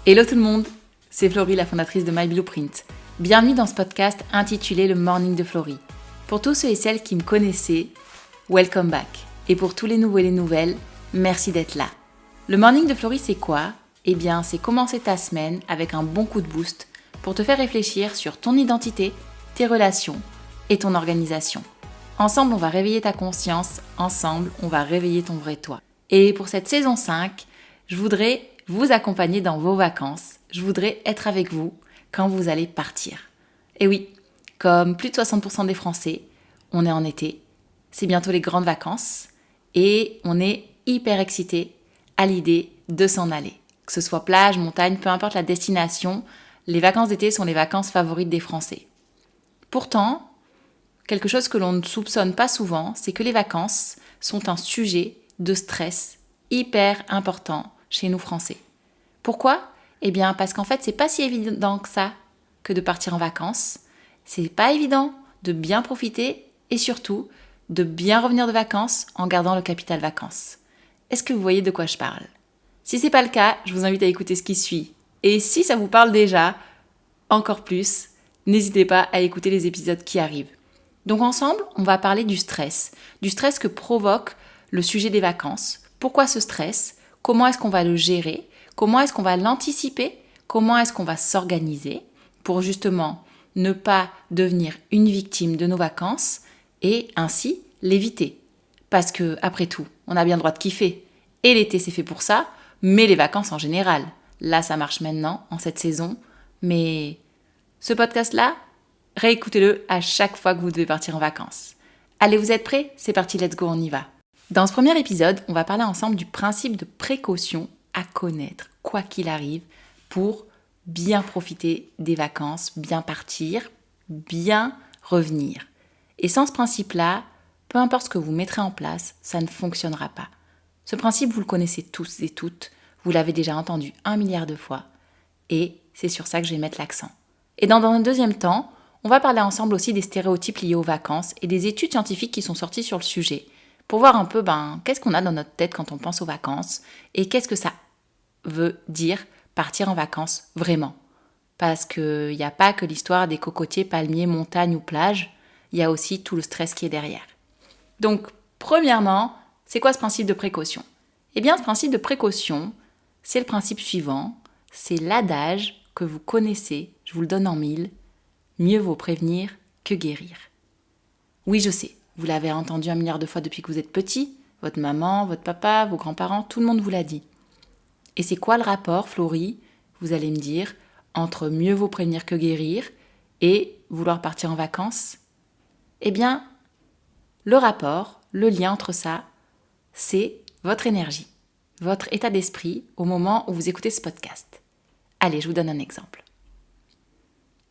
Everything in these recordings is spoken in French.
Hello tout le monde, c'est Florie, la fondatrice de My Blueprint. Bienvenue dans ce podcast intitulé Le Morning de Florie. Pour tous ceux et celles qui me connaissaient, welcome back. Et pour tous les nouveaux et les nouvelles, merci d'être là. Le Morning de Florie, c'est quoi ? Eh bien, c'est commencer ta semaine avec un bon coup de boost pour te faire réfléchir sur ton identité, tes relations et ton organisation. Ensemble, on va réveiller ta conscience, ensemble, on va réveiller ton vrai toi. Et pour cette saison 5, je voudrais vous accompagner dans vos vacances. Je voudrais être avec vous quand vous allez partir. Et oui, comme plus de 60% des Français, on est en été, c'est bientôt les grandes vacances et on est hyper excités à l'idée de s'en aller. Que ce soit plage, montagne, peu importe la destination, les vacances d'été sont les vacances favorites des Français. Pourtant, quelque chose que l'on ne soupçonne pas souvent, c'est que les vacances sont un sujet de stress hyper important chez nous Français. Pourquoi ? Eh bien parce qu'en fait c'est pas si évident que ça que de partir en vacances. C'est pas évident de bien profiter et surtout de bien revenir de vacances en gardant le capital vacances. Est-ce que vous voyez de quoi je parle ? Si c'est pas le cas, je vous invite à écouter ce qui suit. Et si ça vous parle déjà, encore plus, n'hésitez pas à écouter les épisodes qui arrivent. Donc ensemble, on va parler du stress que provoque le sujet des vacances. Pourquoi ce stress ? Comment est-ce qu'on va le gérer ? Comment est-ce qu'on va l'anticiper ? Comment est-ce qu'on va s'organiser pour justement ne pas devenir une victime de nos vacances et ainsi l'éviter ? Parce que, après tout, on a bien le droit de kiffer. Et l'été, c'est fait pour ça, mais les vacances en général. Là, ça marche maintenant, en cette saison. Mais ce podcast-là, réécoutez-le à chaque fois que vous devez partir en vacances. Allez, vous êtes prêts ? C'est parti, let's go, on y va. Dans ce premier épisode, on va parler ensemble du principe de précaution à connaître, quoi qu'il arrive, pour bien profiter des vacances, bien partir, bien revenir. Et sans ce principe-là, peu importe ce que vous mettrez en place, ça ne fonctionnera pas. Ce principe, vous le connaissez tous et toutes, vous l'avez déjà entendu 1 milliard de fois, et c'est sur ça que je vais mettre l'accent. Et dans un deuxième temps, on va parler ensemble aussi des stéréotypes liés aux vacances et des études scientifiques qui sont sorties sur le sujet, pour voir un peu qu'est-ce qu'on a dans notre tête quand on pense aux vacances, et qu'est-ce que ça veut dire partir en vacances vraiment. Parce qu'il n'y a pas que l'histoire des cocotiers, palmiers, montagnes ou plages, il y a aussi tout le stress qui est derrière. Donc, premièrement, c'est quoi ce principe de précaution ? Eh bien, ce principe de précaution, c'est le principe suivant, c'est l'adage que vous connaissez, je vous le donne en 1000, mieux vaut prévenir que guérir. Oui, je sais, vous l'avez entendu 1 milliard de fois depuis que vous êtes petit, votre maman, votre papa, vos grands-parents, tout le monde vous l'a dit. Et c'est quoi le rapport, Florie, vous allez me dire, entre mieux vaut prévenir que guérir et vouloir partir en vacances ? Eh bien, le rapport, le lien entre ça, c'est votre énergie, votre état d'esprit au moment où vous écoutez ce podcast. Allez, je vous donne un exemple.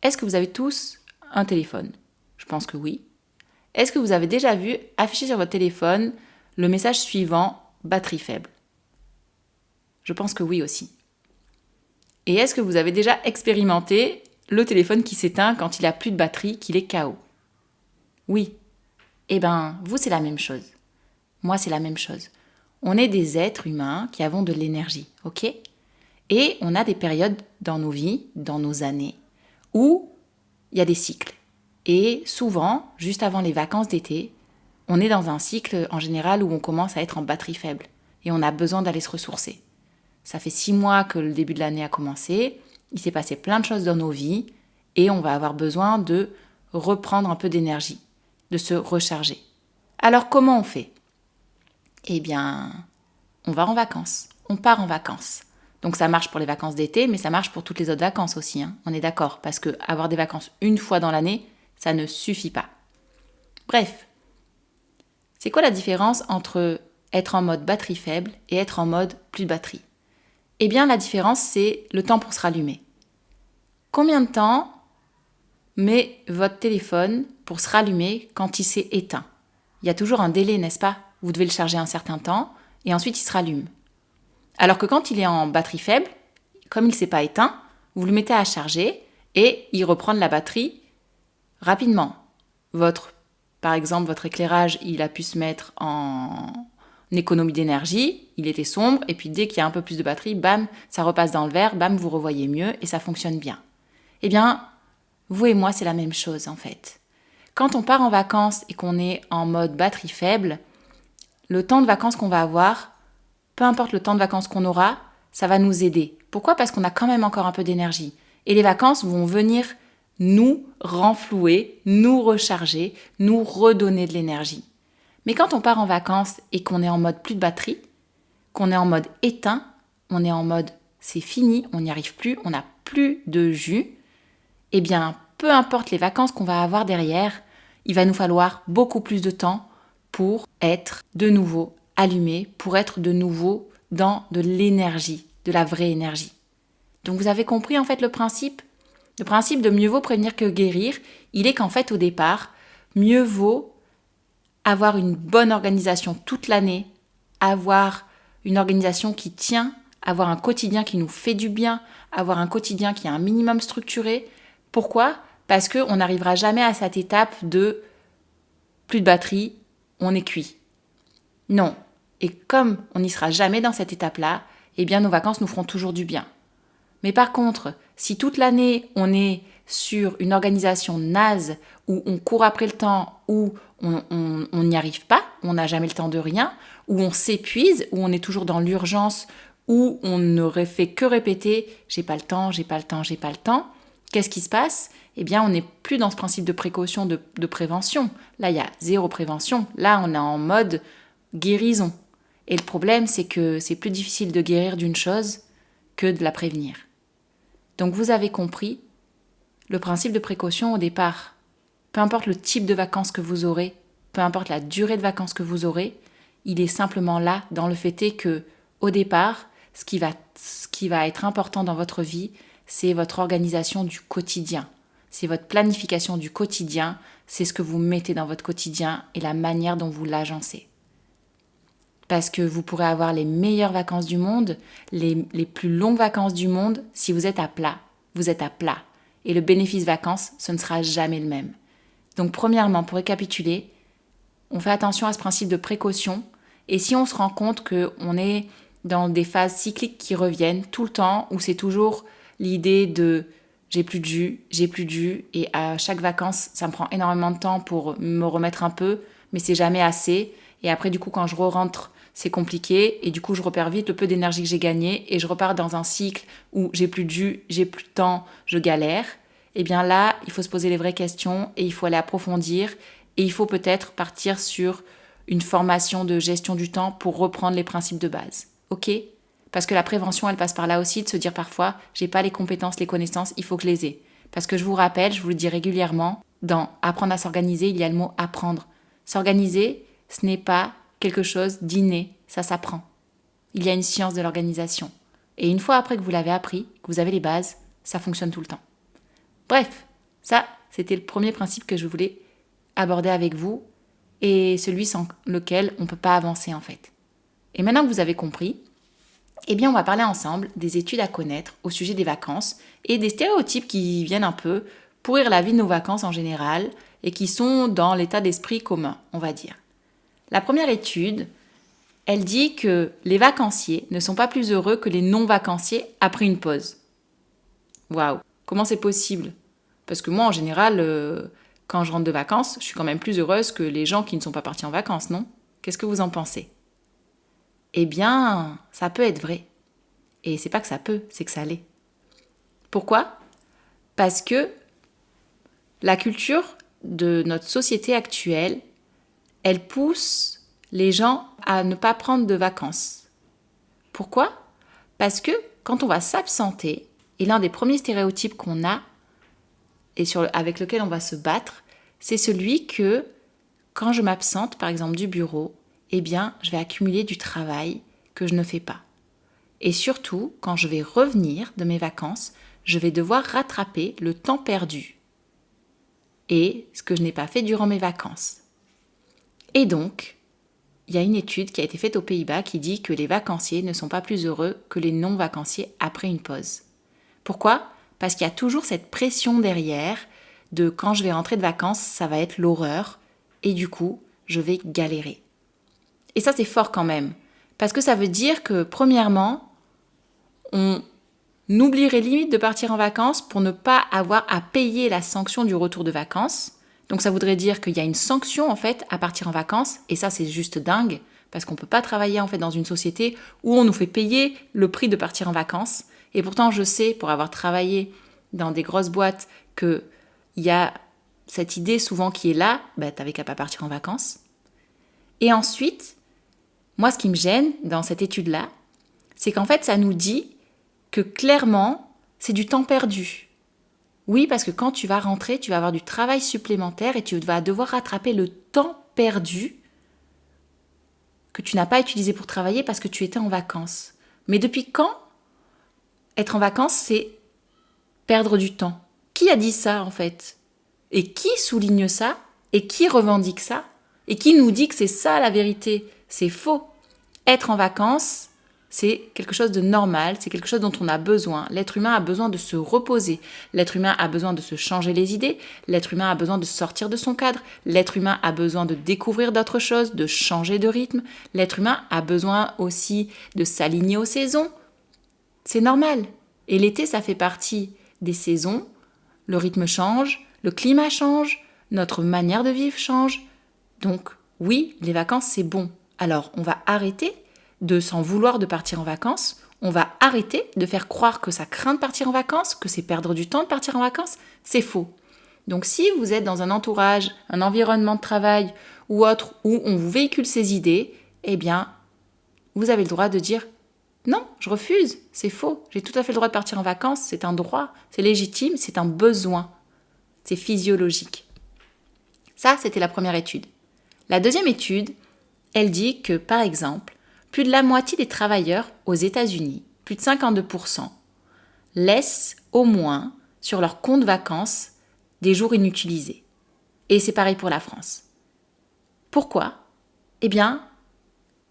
Est-ce que vous avez tous un téléphone ? Je pense que oui. Est-ce que vous avez déjà vu afficher sur votre téléphone le message suivant « batterie faible » ? Je pense que oui aussi. Et est-ce que vous avez déjà expérimenté le téléphone qui s'éteint quand il n'a plus de batterie, qu'il est KO ? Oui. Eh bien, vous, c'est la même chose. Moi, c'est la même chose. On est des êtres humains qui avons de l'énergie, ok ? Et on a des périodes dans nos vies, dans nos années, où il y a des cycles. Et souvent, juste avant les vacances d'été, on est dans un cycle en général où on commence à être en batterie faible. Et on a besoin d'aller se ressourcer. Ça fait 6 mois que le début de l'année a commencé, il s'est passé plein de choses dans nos vies et on va avoir besoin de reprendre un peu d'énergie, de se recharger. Alors comment on fait ? Eh bien, on va en vacances, on part en vacances. Donc ça marche pour les vacances d'été, mais ça marche pour toutes les autres vacances aussi, on est d'accord, parce que avoir des vacances une fois dans l'année, ça ne suffit pas. Bref, c'est quoi la différence entre être en mode batterie faible et être en mode plus de batterie ? Eh bien, la différence, c'est le temps pour se rallumer. Combien de temps met votre téléphone pour se rallumer quand il s'est éteint ? Il y a toujours un délai, n'est-ce pas ? Vous devez le charger un certain temps et ensuite il se rallume. Alors que quand il est en batterie faible, comme il ne s'est pas éteint, vous le mettez à charger et il reprend de la batterie rapidement. Par exemple, votre éclairage, il a pu se mettre en économie d'énergie, il était sombre, et puis dès qu'il y a un peu plus de batterie, bam, ça repasse dans le vert, bam, vous revoyez mieux, et ça fonctionne bien. Eh bien, vous et moi, c'est la même chose en fait. Quand on part en vacances et qu'on est en mode batterie faible, le temps de vacances qu'on va avoir, peu importe le temps de vacances qu'on aura, ça va nous aider. Pourquoi ? Parce qu'on a quand même encore un peu d'énergie. Et les vacances vont venir nous renflouer, nous recharger, nous redonner de l'énergie. Mais quand on part en vacances et qu'on est en mode plus de batterie, qu'on est en mode éteint, on est en mode c'est fini, on n'y arrive plus, on n'a plus de jus, eh bien, peu importe les vacances qu'on va avoir derrière, il va nous falloir beaucoup plus de temps pour être de nouveau allumé, pour être de nouveau dans de l'énergie, de la vraie énergie. Donc vous avez compris en fait le principe ? Le principe de mieux vaut prévenir que guérir, il est qu'en fait au départ, mieux vaut avoir une bonne organisation toute l'année, avoir une organisation qui tient, avoir un quotidien qui nous fait du bien, avoir un quotidien qui est un minimum structuré. Pourquoi ? Parce qu'on n'arrivera jamais à cette étape de plus de batterie, on est cuit. Non. Et comme on n'y sera jamais dans cette étape-là, eh bien nos vacances nous feront toujours du bien. Mais par contre, si toute l'année on est sur une organisation naze, où on court après le temps, où on n'y arrive pas, où on n'a jamais le temps de rien, où on s'épuise, où on est toujours dans l'urgence, où on n'aurait fait que répéter « j'ai pas le temps, j'ai pas le temps, j'ai pas le temps », qu'est-ce qui se passe ? Eh bien, on n'est plus dans ce principe de précaution, de prévention. Là, il y a zéro prévention. Là, on est en mode guérison. Et le problème, c'est que c'est plus difficile de guérir d'une chose que de la prévenir. Donc, vous avez compris le principe de précaution au départ. Peu importe le type de vacances que vous aurez, peu importe la durée de vacances que vous aurez, il est simplement là dans le fait est que, au départ, ce qui va être important dans votre vie, c'est votre organisation du quotidien. C'est votre planification du quotidien, c'est ce que vous mettez dans votre quotidien et la manière dont vous l'agencez. Parce que vous pourrez avoir les meilleures vacances du monde, les plus longues vacances du monde, si vous êtes à plat. Vous êtes à plat. Et le bénéfice vacances, ce ne sera jamais le même. Donc premièrement, pour récapituler, on fait attention à ce principe de précaution. Et si on se rend compte qu'on est dans des phases cycliques qui reviennent tout le temps, où c'est toujours l'idée de j'ai plus de jus, et à chaque vacances, ça me prend énormément de temps pour me remettre un peu, mais c'est jamais assez. Et après, du coup, quand je rentre, c'est compliqué, et du coup, je repère vite le peu d'énergie que j'ai gagné, et je repars dans un cycle où j'ai plus de jus, j'ai plus de temps, je galère. Et bien là, il faut se poser les vraies questions, et il faut aller approfondir, et il faut peut-être partir sur une formation de gestion du temps pour reprendre les principes de base. Ok ? Parce que la prévention, elle passe par là aussi, de se dire parfois, j'ai pas les compétences, les connaissances, il faut que je les ai. Parce que je vous rappelle, je vous le dis régulièrement, dans apprendre à s'organiser, il y a le mot apprendre. S'organiser, ce n'est pas quelque chose d'inné, ça s'apprend. Il y a une science de l'organisation. Et une fois après que vous l'avez appris, que vous avez les bases, ça fonctionne tout le temps. Bref, ça, c'était le premier principe que je voulais aborder avec vous, et celui sans lequel on ne peut pas avancer en fait. Et maintenant que vous avez compris, eh bien on va parler ensemble des études à connaître au sujet des vacances et des stéréotypes qui viennent un peu pourrir la vie de nos vacances en général et qui sont dans l'état d'esprit commun, on va dire. La première étude, elle dit que les vacanciers ne sont pas plus heureux que les non-vacanciers après une pause. Waouh, comment c'est possible ? Parce que moi, en général, quand je rentre de vacances, je suis quand même plus heureuse que les gens qui ne sont pas partis en vacances, non ? Qu'est-ce que vous en pensez ? Eh bien, ça peut être vrai. Et c'est pas que ça peut, c'est que ça l'est. Pourquoi ? Parce que la culture de notre société actuelle, elle pousse les gens à ne pas prendre de vacances. Pourquoi ? Parce que quand on va s'absenter, et l'un des premiers stéréotypes qu'on a, et avec lequel on va se battre, c'est celui que quand je m'absente, par exemple du bureau, eh bien, je vais accumuler du travail que je ne fais pas. Et surtout, quand je vais revenir de mes vacances, je vais devoir rattraper le temps perdu et ce que je n'ai pas fait durant mes vacances. Et donc, il y a une étude qui a été faite aux Pays-Bas qui dit que les vacanciers ne sont pas plus heureux que les non-vacanciers après une pause. Pourquoi ? Parce qu'il y a toujours cette pression derrière de quand je vais rentrer de vacances, ça va être l'horreur et du coup, je vais galérer. Et ça, c'est fort quand même. Parce que ça veut dire que, premièrement, on oublierait limite de partir en vacances pour ne pas avoir à payer la sanction du retour de vacances. Donc ça voudrait dire qu'il y a une sanction en fait à partir en vacances. Et ça, c'est juste dingue. Parce qu'on ne peut pas travailler en fait dans une société où on nous fait payer le prix de partir en vacances. Et pourtant, je sais, pour avoir travaillé dans des grosses boîtes, qu'il y a cette idée souvent qui est là, t'avais qu'à pas partir en vacances. Et ensuite, moi, ce qui me gêne dans cette étude-là, c'est qu'en fait, ça nous dit que clairement, c'est du temps perdu. Oui, parce que quand tu vas rentrer, tu vas avoir du travail supplémentaire et tu vas devoir rattraper le temps perdu que tu n'as pas utilisé pour travailler parce que tu étais en vacances. Mais depuis quand être en vacances, c'est perdre du temps? Qui a dit ça, en fait? Et qui souligne ça? Et qui revendique ça? Et qui nous dit que c'est ça la vérité? C'est faux. Être en vacances, c'est quelque chose de normal, c'est quelque chose dont on a besoin. L'être humain a besoin de se reposer. L'être humain a besoin de se changer les idées. L'être humain a besoin de sortir de son cadre. L'être humain a besoin de découvrir d'autres choses, de changer de rythme. L'être humain a besoin aussi de s'aligner aux saisons. C'est normal. Et l'été, ça fait partie des saisons. Le rythme change, le climat change, notre manière de vivre change. Donc oui, les vacances, c'est bon. Alors, on va arrêter de s'en vouloir de partir en vacances. On va arrêter de faire croire que ça craint de partir en vacances, que c'est perdre du temps de partir en vacances. C'est faux. Donc si vous êtes dans un entourage, un environnement de travail ou autre où on vous véhicule ces idées, eh bien, vous avez le droit de dire « Non, je refuse, c'est faux. J'ai tout à fait le droit de partir en vacances, c'est un droit, c'est légitime, c'est un besoin. C'est physiologique. » Ça, c'était la première étude. La deuxième étude, elle dit que, par exemple, plus de la moitié des travailleurs aux États-Unis, plus de 52%, laissent au moins sur leur compte vacances des jours inutilisés. Et c'est pareil pour la France. Pourquoi ? Eh bien,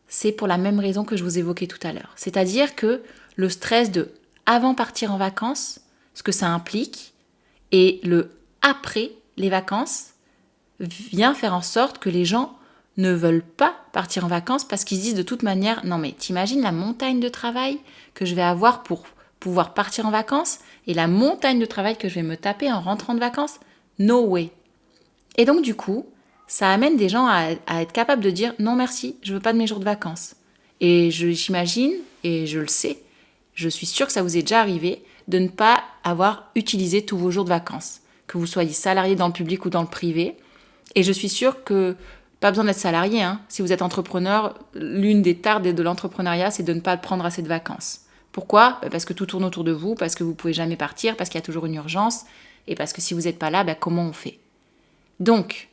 c'est pour la même raison que je vous évoquais tout à l'heure. C'est-à-dire que le stress de avant partir en vacances, ce que ça implique, et le après les vacances, vient faire en sorte que les gens ne veulent pas partir en vacances parce qu'ils se disent de toute manière, non mais t'imagines la montagne de travail que je vais avoir pour pouvoir partir en vacances et la montagne de travail que je vais me taper en rentrant de vacances? No way. Et donc du coup, ça amène des gens à être capables de dire non merci, je veux pas de mes jours de vacances. Et j'imagine, et je le sais, je suis sûre que ça vous est déjà arrivé de ne pas avoir utilisé tous vos jours de vacances, que vous soyez salarié dans le public ou dans le privé. Et je suis sûre que pas besoin d'être salarié, hein. Si vous êtes entrepreneur, l'une des tares de l'entrepreneuriat, c'est de ne pas prendre assez de vacances. Pourquoi ? Parce que tout tourne autour de vous, parce que vous ne pouvez jamais partir, parce qu'il y a toujours une urgence, et parce que si vous n'êtes pas là, comment on fait ? Donc,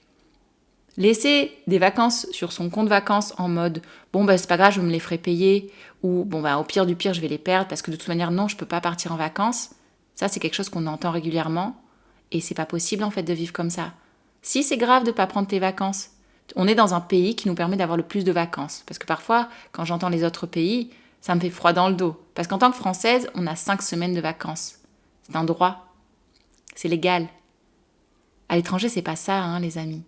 laisser des vacances sur son compte vacances en mode « bon, c'est pas grave, je me les ferai payer » ou « bon, au pire du pire, je vais les perdre parce que de toute manière, non, je peux pas partir en vacances », ça, c'est quelque chose qu'on entend régulièrement, et c'est pas possible, en fait, de vivre comme ça. Si c'est grave de ne pas prendre tes vacances, on est dans un pays qui nous permet d'avoir le plus de vacances. Parce que parfois, quand j'entends les autres pays, ça me fait froid dans le dos. Parce qu'en tant que Française, on a 5 semaines de vacances. C'est un droit. C'est légal. À l'étranger, c'est pas ça, hein, les amis.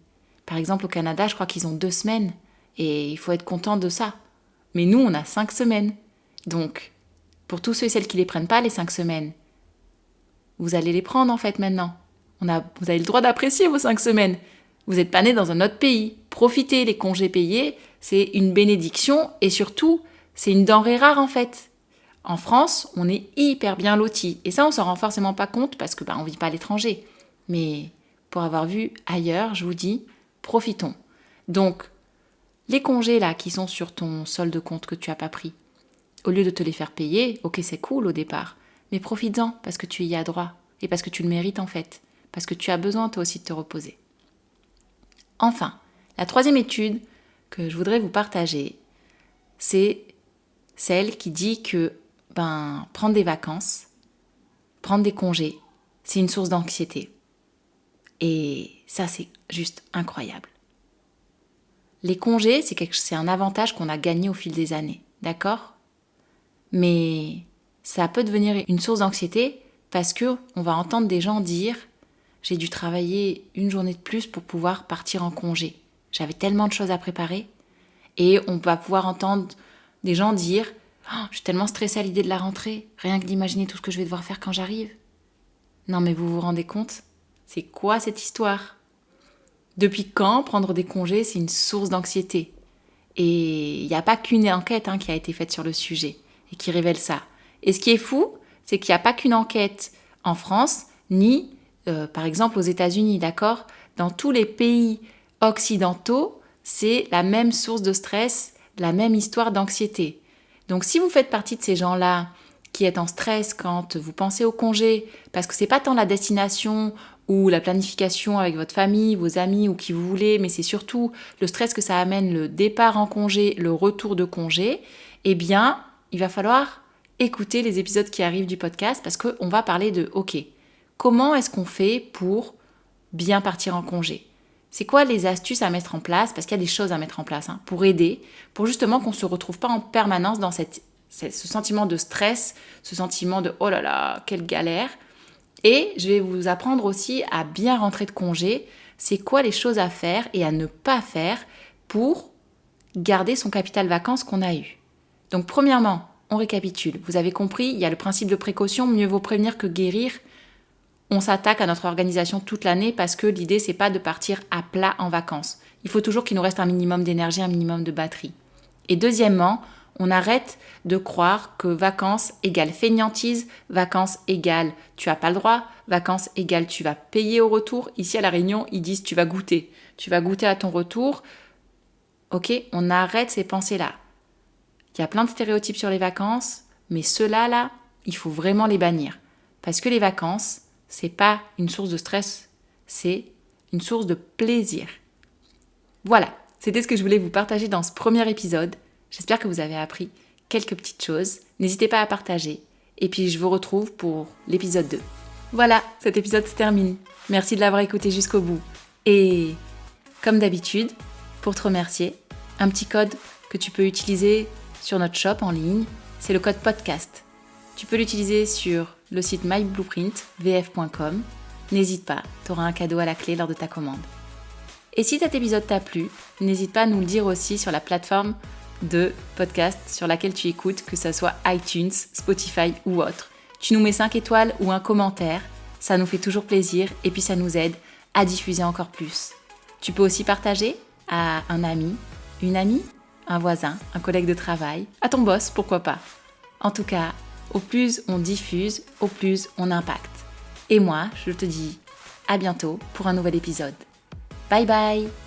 Par exemple, au Canada, je crois qu'ils ont 2 semaines. Et il faut être content de ça. Mais nous, on a 5 semaines. Donc, pour tous ceux et celles qui les prennent pas, les 5 semaines, vous allez les prendre en fait maintenant. Vous avez le droit d'apprécier vos 5 semaines. Vous n'êtes pas né dans un autre pays. Profitez, les congés payés, c'est une bénédiction et surtout, c'est une denrée rare en fait. En France, on est hyper bien lotis. Et ça, on s'en rend forcément pas compte parce que on vit pas à l'étranger. Mais pour avoir vu ailleurs, je vous dis, profitons. Donc, les congés là qui sont sur ton solde compte que tu n'as pas pris, au lieu de te les faire payer, ok, c'est cool au départ, mais profites-en parce que tu y as droit et parce que tu le mérites en fait. Parce que tu as besoin toi aussi de te reposer. Enfin, la troisième étude que je voudrais vous partager, c'est celle qui dit que prendre des vacances, prendre des congés, c'est une source d'anxiété. Et ça, c'est juste incroyable. Les congés, c'est un avantage qu'on a gagné au fil des années, d'accord ? Mais ça peut devenir une source d'anxiété parce qu'on va entendre des gens dire « j'ai dû travailler une journée de plus pour pouvoir partir en congé. J'avais tellement de choses à préparer. » Et on va pouvoir entendre des gens dire « Oh, je suis tellement stressée à l'idée de la rentrée, rien que d'imaginer tout ce que je vais devoir faire quand j'arrive. » Non mais vous vous rendez compte ? C'est quoi cette histoire ? Depuis quand prendre des congés, c'est une source d'anxiété ? Et il n'y a pas qu'une enquête qui a été faite sur le sujet et qui révèle ça. Et ce qui est fou, c'est qu'il n'y a pas qu'une enquête en France, ni par exemple aux États-Unis, d'accord ? Dans tous les pays occidentaux, c'est la même source de stress, la même histoire d'anxiété. Donc si vous faites partie de ces gens-là qui êtes en stress quand vous pensez au congé, parce que c'est pas tant la destination ou la planification avec votre famille, vos amis ou qui vous voulez, mais c'est surtout le stress que ça amène, le départ en congé, le retour de congé, eh bien, il va falloir écouter les épisodes qui arrivent du podcast parce qu'on va parler de, ok, comment est-ce qu'on fait pour bien partir en congé ? C'est quoi les astuces à mettre en place ? Parce qu'il y a des choses à mettre en place pour aider, pour justement qu'on ne se retrouve pas en permanence dans ce sentiment de stress, ce sentiment de « oh là là, quelle galère !» Et je vais vous apprendre aussi à bien rentrer de congé. C'est quoi les choses à faire et à ne pas faire pour garder son capital vacances qu'on a eu. Donc premièrement, on récapitule. Vous avez compris, il y a le principe de précaution, mieux vaut prévenir que guérir. On s'attaque à notre organisation toute l'année parce que l'idée, c'est pas de partir à plat en vacances. Il faut toujours qu'il nous reste un minimum d'énergie, un minimum de batterie. Et deuxièmement, on arrête de croire que vacances égale fainéantise, vacances égale tu n'as pas le droit, vacances égale tu vas payer au retour. Ici à La Réunion, ils disent tu vas goûter à ton retour. Ok, on arrête ces pensées-là. Il y a plein de stéréotypes sur les vacances, mais ceux-là, il faut vraiment les bannir. Parce que les vacances, c'est pas une source de stress, c'est une source de plaisir. Voilà, c'était ce que je voulais vous partager dans ce premier épisode. J'espère que vous avez appris quelques petites choses. N'hésitez pas à partager. Et puis je vous retrouve pour l'épisode 2. Voilà, cet épisode se termine. Merci de l'avoir écouté jusqu'au bout. Et comme d'habitude, pour te remercier, un petit code que tu peux utiliser sur notre shop en ligne, c'est le code podcast. Tu peux l'utiliser sur le site myblueprint.vf.com. N'hésite pas, tu auras un cadeau à la clé lors de ta commande. Et si cet épisode t'a plu, n'hésite pas à nous le dire aussi sur la plateforme de podcast sur laquelle tu écoutes, que ce soit iTunes, Spotify ou autre. Tu nous mets 5 étoiles ou un commentaire, ça nous fait toujours plaisir et puis ça nous aide à diffuser encore plus. Tu peux aussi partager à un ami, une amie, un voisin, un collègue de travail, à ton boss, pourquoi pas. En tout cas, au plus on diffuse, au plus on impacte. Et moi, je te dis à bientôt pour un nouvel épisode. Bye bye!